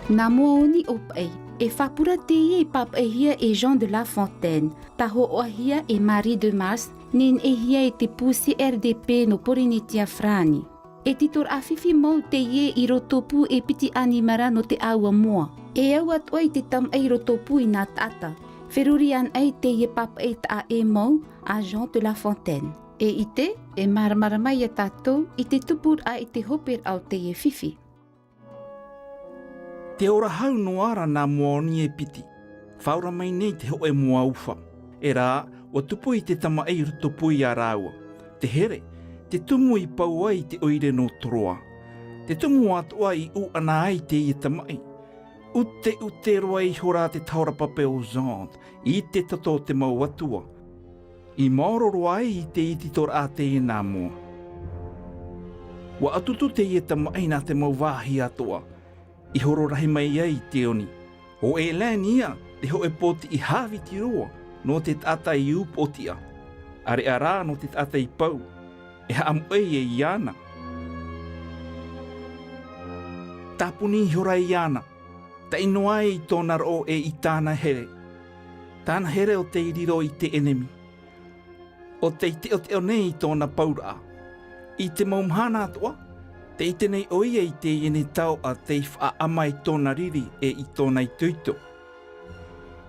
Na mooni ōpa'i, e whapura te ie papahia e Jean de la Fontaine, taho oahia e Marie de Mars, nin e hia e te pusi RDP no Porinitia Frani. E titor afifi mau te ie I rotopu e piti animara no te aua moa. E au atua I te tam ai rotopu I nā tata. Ferurian ai te ie papa'i ta e mau a Jean de la Fontaine. E ite, e maramara mai a tātou, I te tupur a I te hoper au te ie fifi. Te ora hau noara nā moani e piti. Whaura mai nei te ho e mua uwha. E rā, wa tupu I te tama ei rutopu I a rāua. Te here, te tumu I pau ai te oire no Troie. Te tumu atua I u ana ai te I tamai. Ute roa I hora te taurapape o Jean, I te tato te mau atua. I maoro roa I te ititor a te I nā mua. Wa atutu te I tamai nā te mau wāhi atua. I horo rahi mai ai te oni. O e lēni ia, te ho e poti I hawi ti roa, no te tata I upotia. Are ara no te tata I pau. E haamu e iana. Tapuni I hora iana. Ta inoa I tōna ro e I tāna here. Tāna here o te iriro I te enemi. O te ite o te o nei I tōna paura. I te maumhana atua. Te ite nei oia I te iene tau a te wha ama I tōna riri e I tōna I tuito.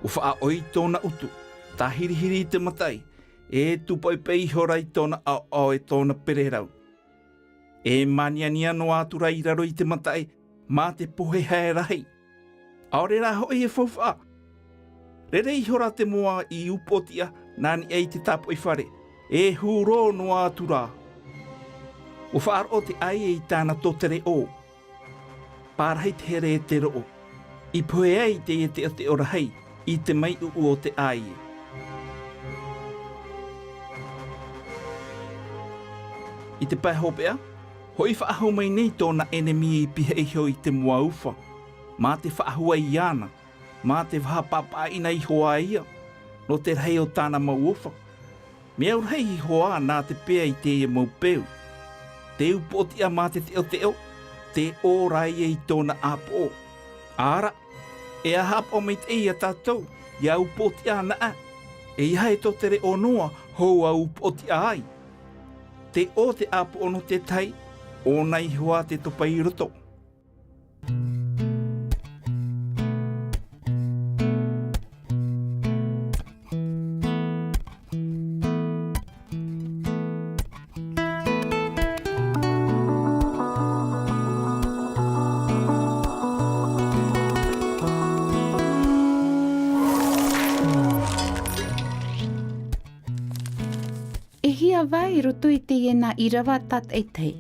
O wha oi tōna utu. Tā hirihiri I te matai. E tupai pei hora I tōna au e tōna pererau. E maniania no atura I raro I te matai. Mā te pohe hae rahi. Aore rā hoi e whauwha. Rere I hora te moa I upotia nani ei te tapo I whare. E huro no atura. O whaar o te ai e I tāna tōtere o. Pārhai te here e te roo. I poe ai te e te o te orahei I te mai uu o te ai. I te pai hopea, hoi whaahau mai nei tōna enemi I pihe I hoi te mua uwha. Mā te whaahua I ana. Mā te whapapa ina I hoa ia. No te rei o tāna mau uwha. Mea urhei I hoa nā te pea I te e mau peu. Te upotia mā te teo, te ōrai e I tōna apo. Ara, e a hapo mai te ia tātou, ia upotia naa. E ia e tō tere o noa, hou a upotia ai. Te o te apo ono te tai, o nei hoa te topai roto. E hia vai roto I te iena I rawa tat e tei.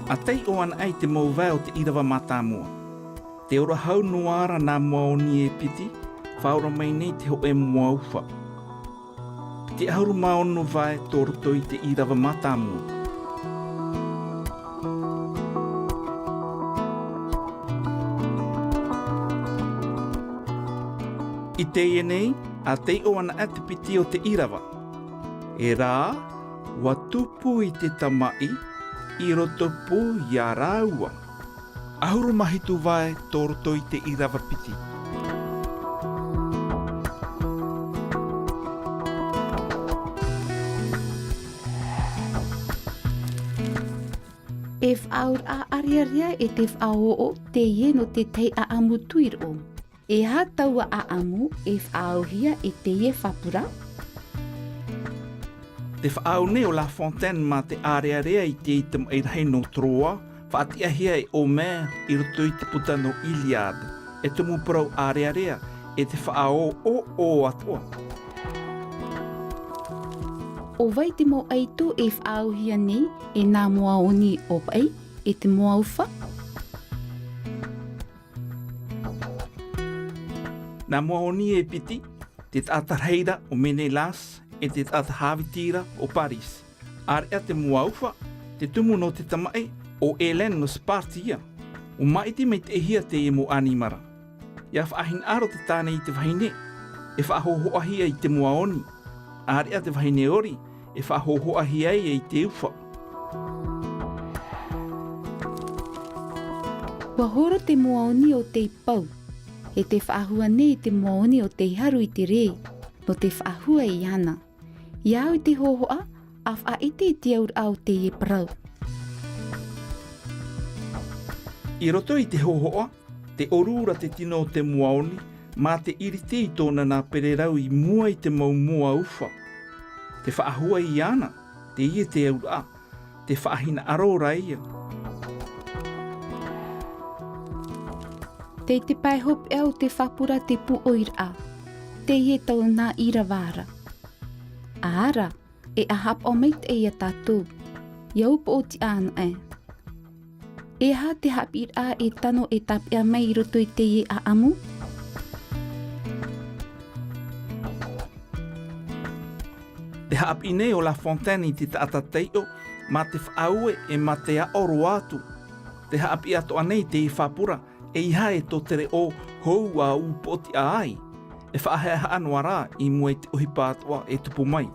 A tei o ana ai te mau vai o te irawa matamua. Te ora hau noara nā maoni e piti, whaura mai nei te ho e mua uwha. Te auru maono vai tō roto I te irawa matamua. I te ienei, a te o ana te piti o te irawa. E rā, wa tupu I te tamai, I roto pū I a rāua. Ahuru mahitu vai tō roto I te irawa piti. E whaur a ariaria e te whaoo te ie no te tei a amu tuiro. E ha taua a amu e whaauhia e te ie whapura. Te whaau ne o la Fontaine ma te arearea I te itam e rahi no Troie, whaatia hia e o mea I roto I te puta no Iliade, e tumu parau arearea e te whaao o atua. O vai te mo aitu e whaauhia nei e nā moa oni ōpa'i e te moa uwha. Nā moa oni e piti, te tata reira o Menelas e te tata hawitira o Paris. Area te moa uwha, te tumu no te tamai o Hélène no Spartia. O maiti me te hia te e mo animara. Ia whaahin aro te tāne I te wahine, e whaahohoahia I te moa oni. Aria te whahineori e whahoho ahi ai e te uwha. Wahoro te moaoni o te pau. E te whaahua nei te moaoni o te haru i te re. No te whaahua i ana. Iau i te hohoa, a wha ite i te aur au te e parau. I roto i te hohoa, te orura te tino o te moaoni, mā te iriti i tōna nā pererau i mua i te maumua uwha. Te whaahua i ana, te ie te aura, te whaahina arora ia. Te te pai hope au te whapura te pu oira, te ie tau nā ira wāra. Aara, e ahap o meit e ia tātou, iau po o ti āna e. E ha te hapir a e tano e tapia mai i roto i te ie a amu? Te haapi nei o la Fontaine i te taatateio, ma te whaaue e ma te aoro atu. Te haapi ato anei te i whapura, e iha e tō tere o hou a upoti a ai. E whaahea anua rā i mua i te uhipātua e tupu mai.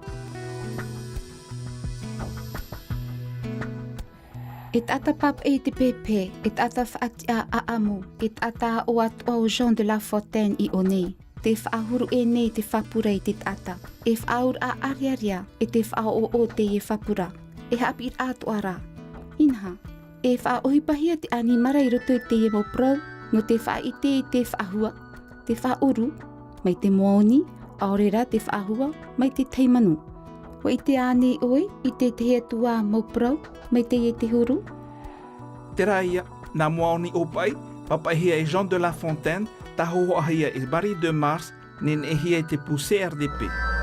E tata pap e te pepe, e tata whaati a amu, e tata o atua o Jean de la Fontaine i o nei. Te whaahuru e nei te whapura i te tata. E whaaur a ariaria e te whaao o te e whapura. E hapir atua rā. Inha, e whaohipahia te animara i roto i te e moprau, no te whaite i te whaahua, te whaoru, mai te mooni, aorera te whaahua, mai te teimanu. O i te ane oi, i te te atua moprau, mai te e te huru. Te raia, nā moaoni ōpa'i, papahia e Jean de la Fontaine, ta hoho ahia e Guerre de Troie, nen e hia e te pousse RDP.